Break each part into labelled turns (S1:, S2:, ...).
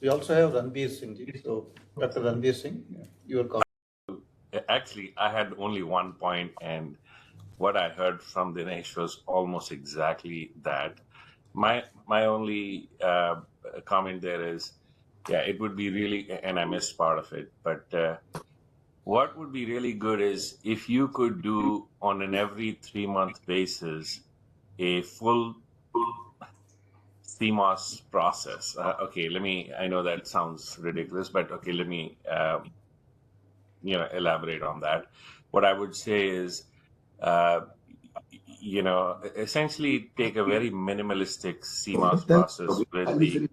S1: We also have Ranbir Singh. So, Dr. Ranbir Singh, your comment.
S2: Actually, I had only one point, and what I heard from Dinesh was almost exactly that. My only comment there is, yeah, it would be really, and I missed part of it, but what would be really good is if you could do on an every 3-month basis a full CMOS process. Okay, I know that sounds ridiculous, but okay, let me elaborate on that. What I would say is, essentially take a very minimalistic CMOS process with the.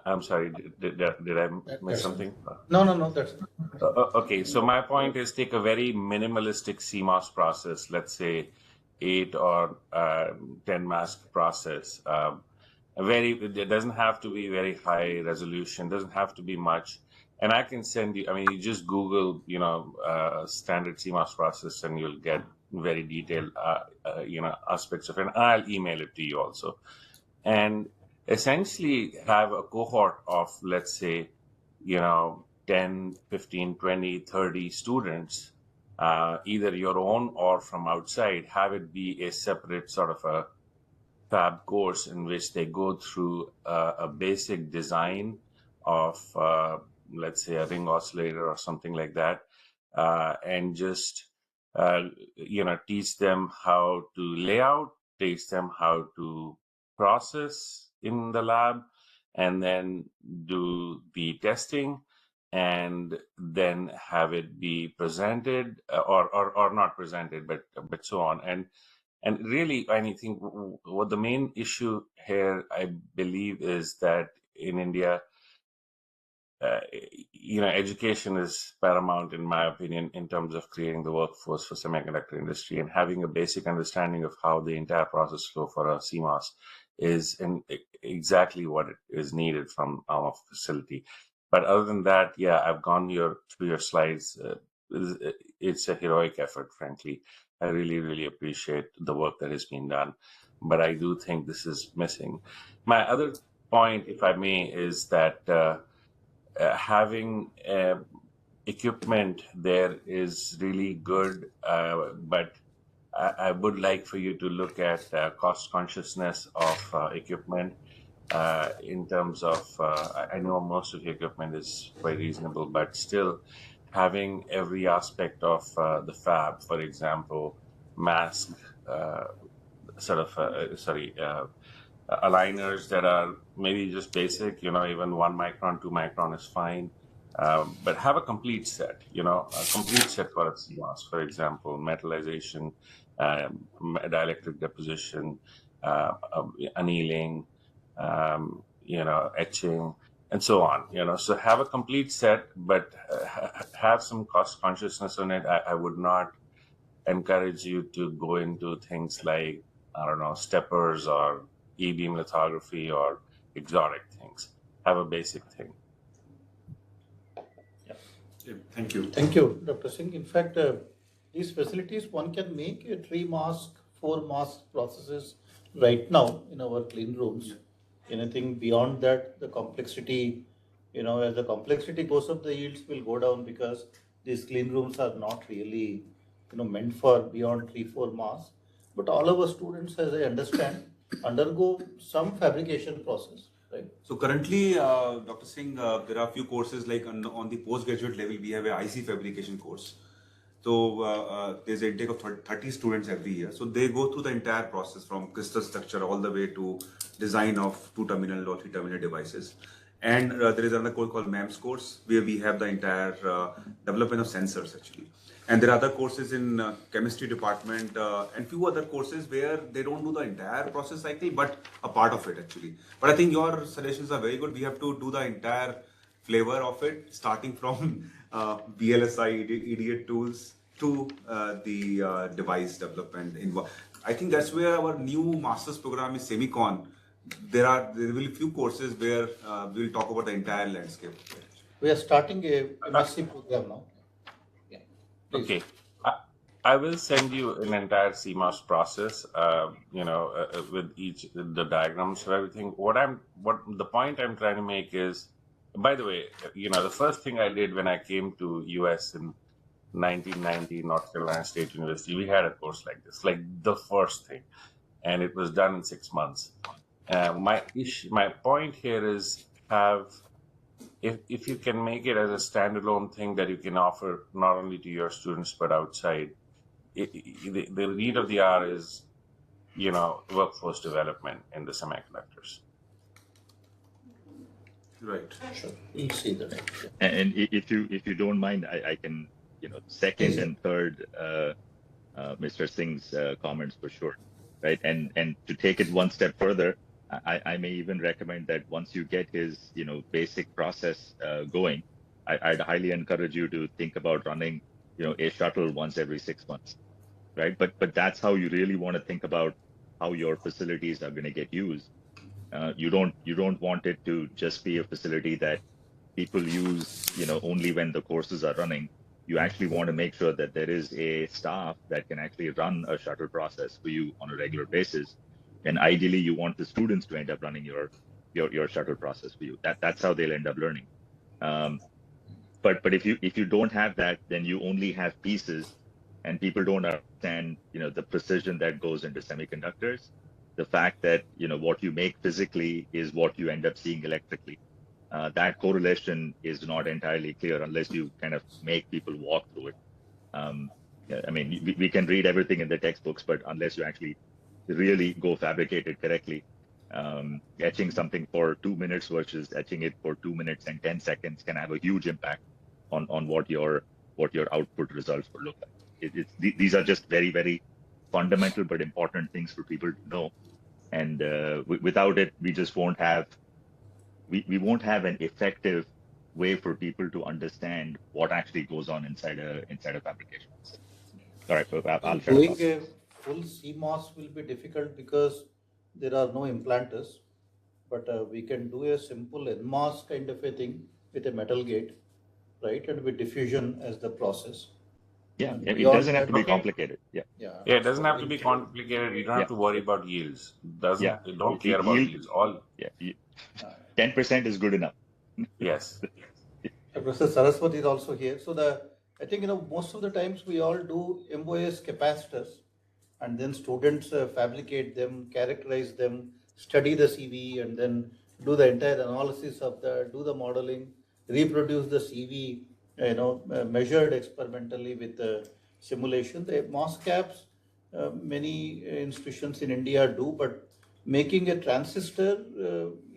S2: I'm sorry, did I miss something?
S1: No, that's
S2: Okay, so my point is take a very minimalistic CMOS process, let's say 8 or 10 mask process. It doesn't have to be very high resolution, doesn't have to be much. And I can send you, I mean, you just Google, standard CMOS process and you'll get very detailed, aspects of it. And I'll email it to you also. And essentially have a cohort of, let's say, 10, 15, 20, 30 students, either your own or from outside, have it be a separate sort of a fab course in which they go through a basic design of, let's say, a ring oscillator or something like that, and just, teach them how to lay out, teach them how to process in the lab, and then do the testing, and then have it be presented, or not presented, but so on. And really, I think what the main issue here, I believe, is that in India, education is paramount, in my opinion, in terms of creating the workforce for semiconductor industry, and having a basic understanding of how the entire process flow for a CMOS is exactly what it is needed from our facility. But other than that, yeah, I've gone through your slides. It's a heroic effort, frankly. I really, really appreciate the work that has been done, but I do think this is missing. My other point, if I may, is that having equipment there is really good, but I would like for you to look at cost consciousness of equipment, in terms of, I know most of your equipment is quite reasonable, but still having every aspect of the fab, for example, mask, aligners that are maybe just basic, even 1 micron, 2 micron is fine. But have a complete set, for a CMOS, for example, metallization, dielectric deposition, annealing, etching, and so on. So have a complete set, but have some cost consciousness on it. I would not encourage you to go into things like, I don't know, steppers or e-beam lithography or exotic things. Have a basic thing.
S3: Thank you.
S1: Thank you, Dr. Singh. In fact, these facilities, one can make a 3-mask, 4-mask processes right now in our clean rooms. Anything beyond that, the complexity, as the complexity goes up, the yields will go down, because these clean rooms are not really, meant for beyond 3-4 masks. But all our students, as I understand, undergo some fabrication process. Right.
S3: So currently, Dr. Singh, there are a few courses like on the postgraduate level, we have a IC fabrication course. So there's an intake of 30 students every year. So they go through the entire process from crystal structure all the way to design of 2-terminal or 3-terminal devices. And there is another course called MEMS course, where we have the entire development of sensors actually. And there are other courses in chemistry department and few other courses where they don't do the entire process cycle, but a part of it actually. But I think your suggestions are very good. We have to do the entire flavor of it, starting from VLSI, EDA tools to the device development. I think that's where our new master's program is Semicon. There will be few courses where we'll talk about the entire landscape.
S1: We are starting a MSc program now.
S2: Okay. I will send you an entire CMOS process, with the diagrams for everything. What the point I'm trying to make is, by the way, the first thing I did when I came to US in 1990, North Carolina State University, we had a course like this, like the first thing, and it was done in 6 months. My point here is if you can make it as a standalone thing that you can offer not only to your students but outside, the need of the hour is, workforce development in the semiconductors.
S3: Right.
S1: Sure, we'll see that.
S4: If you don't mind, I can second
S1: Please.
S4: and third Mr. Singh's comments for sure, right? And to take it one step further, I may even recommend that once you get his basic process going, I'd highly encourage you to think about running a shuttle once every 6 months, right? But that's how you really want to think about how your facilities are going to get used. You don't want it to just be a facility that people use only when the courses are running. You actually want to make sure that there is a staff that can actually run a shuttle process for you on a regular basis, and ideally you want the students to end up running your shuttle process for you. That's how they'll end up learning. But if you don't have that, then you only have pieces, and people don't understand the precision that goes into semiconductors. The fact that what you make physically is what you end up seeing electrically. That correlation is not entirely clear unless you kind of make people walk through it. I mean, we can read everything in the textbooks, but unless you actually really go fabricate it correctly, etching something for 2 minutes versus etching it for 2 minutes and 10 seconds can have a huge impact on what your output results will look like. These are just very, very fundamental but important things for people to know. And without it, we just won't have an effective way for people to understand what actually goes on inside a fabrication. All right, so I'll shut
S1: Doing
S4: up.
S1: a full CMOS will be difficult because there are no implanters, but we can do a simple NMOS kind of a thing with a metal gate, right, and with diffusion as the process.
S4: Yeah,
S1: And
S4: it
S1: beyond
S4: doesn't have to be
S2: Okay.
S4: complicated. Yeah.
S1: Yeah,
S2: Yeah, it doesn't
S1: so
S2: have to be complicated. You don't have
S4: Yeah.
S2: to worry about yields.
S4: Yeah.
S2: They don't care about
S4: Yield-
S2: yields. All
S4: Yeah, 10% is good enough.
S2: yes.
S1: Professor Saraswati is also here. So I think most of the times we all do MOS capacitors, and then students fabricate them, characterize them, study the CV, and then do the entire analysis of do the modeling, reproduce the CV, measured experimentally with the simulation. The MOS caps, many institutions in India do, but making a transistor,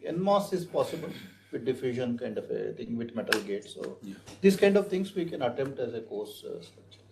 S1: NMOS is possible with diffusion kind of a thing with metal gate. So these kind of things we can attempt as a course structure.